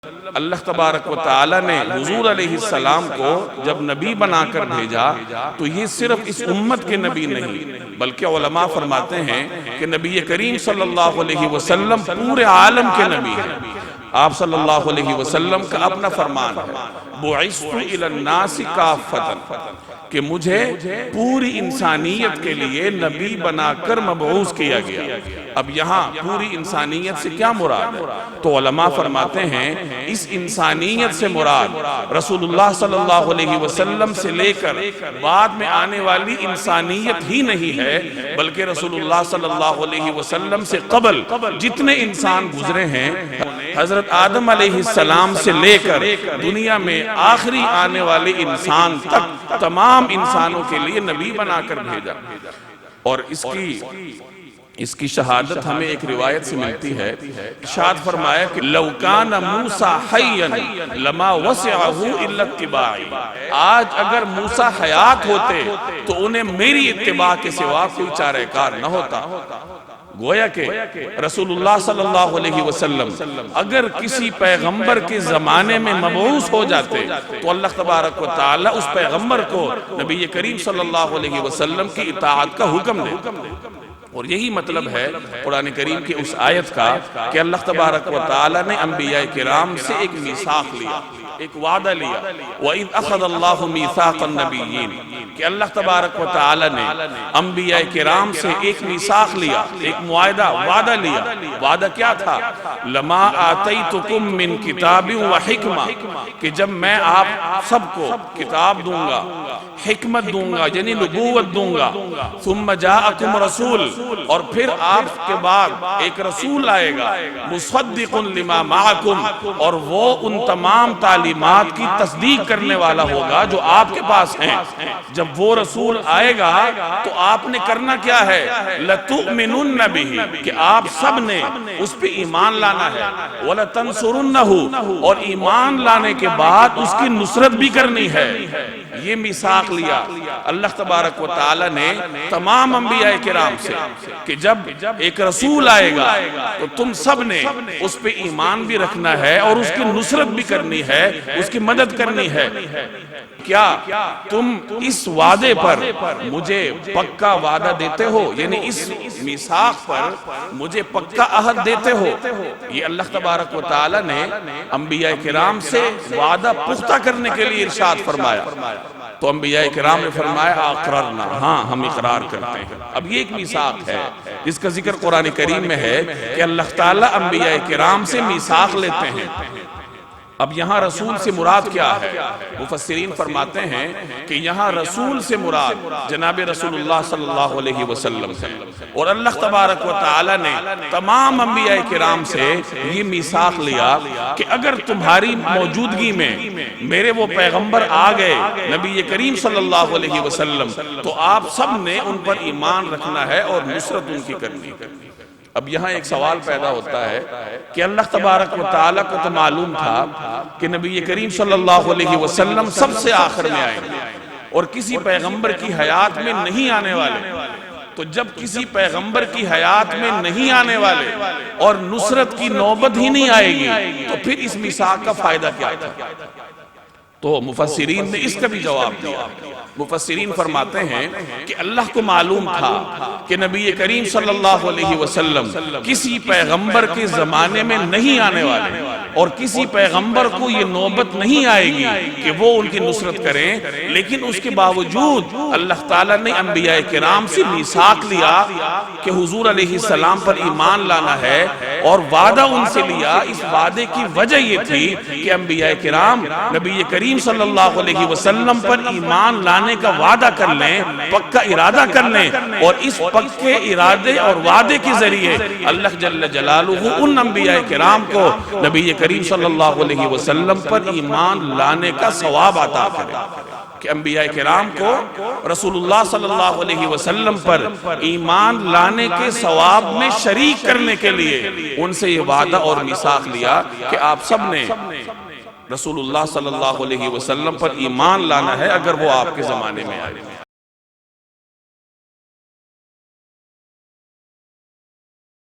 اللہ تبارک و تعالی نے حضور علیہ السلام کو جب نبی بنا کر بھیجا تو یہ صرف اس امت کے نبی نہیں بلکہ علماء فرماتے ہیں کہ نبی کریم صلی اللہ علیہ وسلم پورے عالم کے نبی ہیں۔ آپ صلی اللہ علیہ وسلم کا اپنا فرمان ہے بعثت الی الناس کافۃ کہ مجھے پوری انسانیت کے لیے نبی بنا کر مبعوث کیا گیا۔ اب یہاں پوری انسانیت سے کیا مراد ہے؟ تو علماء فرماتے ہیں اس انسانیت سے مراد رسول اللہ صلی اللہ علیہ وسلم سے لے کر بعد میں آنے والی انسانیت ہی نہیں ہے بلکہ رسول اللہ صلی اللہ علیہ وسلم سے قبل جتنے انسان گزرے ہیں حضرت آدم علیہ السلام سے لے کر دنیا میں آخری آنے والے انسان تک تمام انسانوں کے لیے نبی بنا کر بھیجا۔ اور اس کی شہادت ہمیں ایک روایت سے ملتی ہے، ارشاد فرمایا کہ لو کان موسیٰ حیا لما وسعہ الا اتباعی، آج اگر موسیٰ حیات ہوتے تو انہیں میری اتباع کے سوا کوئی چارہ کار نہ ہوتا۔ گویا کہ رسول اللہ صلی اللہ علیہ وسلم اگر کسی پیغمبر کے زمانے میں مبعوث ہو جاتے تو اللہ تبارک و تعالی اس پیغمبر کو نبی کریم صلی اللہ علیہ وسلم کی اطاعت کا حکم دے۔ اور یہی مطلب ہے قرآن کریم کی اس آیت کا کہ اللہ تبارک و تعالی نے انبیاء کرام سے ایک میثاق لیا، ایک وعدہ لیا۔ وَإِذْ أَخَذَ اللَّهُ مِيثَاقَ النَّبِيِّينَ کہ اللہ تبارک و تعالی نے انبیاء کرام سے ایک میثاق لیا، ایک معاہدہ، وعدہ لیا۔ وعدہ کیا تھا؟ لَمَا آتَيْتُكُم مِّن كِتَابٍ وَحِكْمَةٍ کہ جب میں آپ سب کو کتاب دوں گا، حکمت دوں گا یعنی نبوت دوں گا، ثُمَّ جَاءَكُمْ رَسُولٌ اور پھر آپ کے بعد ایک رسول آئے گا، مُصَدِّقٌ لِمَا مَعَكُمْ اور وہ ان تمام تعلیمات کی تصدیق کرنے والا ہوگا جو آپ کے پاس ہیں۔ جب وہ رسول آئے گا تو آپ نے کرنا کیا ہے؟ لَتُؤْمِنُنَّ بِهِ کہ آپ سب نے اس پہ ایمان لانا ہے، وَلَتَنْصُرُنَّهُ اور ایمان لانے کے بعد اس کی نصرت بھی کرنی ہے۔ یہ میثاق لیا اللہ تبارک و تعالی نے تمام انبیاء کرام سے کہ جب ایک رسول آئے گا تو تم سب نے اس پہ ایمان بھی رکھنا ہے اور اس کی نصرت بھی کرنی ہے، اس کی مدد کرنی ہے۔ کیا تم اس وعدے پر مجھے پکا وعدہ دیتے ہو؟ یعنی اس میثاق پر مجھے پکا عہد دیتے ہو؟ یہ اللہ تبارک و تعالی نے انبیاء کرام سے وعدہ پختہ کرنے کے لیے ارشاد فرمایا۔ تو انبیاء کرام نے فرمایا اقررنا، ہاں ہم اقرار کرتے ہیں۔ اب یہ ایک میثاق ہے جس کا ذکر قرآن کریم میں ہے کہ اللہ تعالیٰ انبیاء کرام سے میثاق لیتے ہیں۔ اب یہاں رسول سے مراد کیا ہے؟ مفسرین فرماتے ہیں کہ یہاں رسول سے مراد جناب رسول اللہ صلی اللہ علیہ وسلم ہے، اور اللہ تبارک و تعالی نے تمام انبیاء کرام سے یہ میثاق لیا کہ اگر تمہاری موجودگی میں میرے وہ پیغمبر آ گئے نبی کریم صلی اللہ علیہ وسلم تو آپ سب نے ان پر ایمان رکھنا ہے اور نصرت ان کی کرنی ہے۔ اب یہاں ایک سوال پیدا ہوتا ہے کہ اللہ تبارک و تعالیٰ کو تو معلوم تھا کہ نبی کریم صلی اللہ علیہ وسلم سب سے آخر میں آئیں گے اور کسی پیغمبر کی حیات میں نہیں آنے والے۔ تو جب کسی پیغمبر کی حیات میں نہیں آنے والے اور نصرت کی نوبت ہی نہیں آئے گی تو پھر اس میثاق کا فائدہ کیا تھا؟ تو مفسرین نے اس کا بھی جواب دیا۔ مفسرین فرماتے ہیں کہ اللہ کو معلوم تھا کہ نبی کریم صلی اللہ علیہ وسلم کسی پیغمبر کے زمانے میں نہیں آنے والے اور کسی پیغمبر کو یہ نوبت نہیں آئے گی کہ وہ ان کی نصرت کریں، لیکن اس کے باوجود اللہ تعالیٰ نے انبیاء کرام سے میثاق لیا کہ حضور علیہ السلام پر ایمان لانا ہے اور وعدہ ان سے لیا۔ اس وعدے کی وجہ یہ تھی کہ انبیاء کرام نبی کریم صلی اللہ علیہ وسلم پر ایمان لانے کا وعدہ کر لیں، پکا ارادہ کر لیں، اور اس پکے ارادے اور وعدے کے ذریعے اللہ جل جلالہ ان انبیاء کرام کو نبی کریم صلی اللہ علیہ وسلم پر ایمان لانے کا ثواب عطا کرے۔ کہ انبیاء کرام کو رسول اللہ صلی اللہ علیہ وسلم پر ایمان لانے کے ثواب میں شریک کرنے کے لیے ان سے یہ وعدہ اور میثاق لیا کہ آپ سب نے رسول اللہ صلی اللہ علیہ وسلم پر ایمان لانا ہے اگر وہ آپ کے زمانے میں آئے۔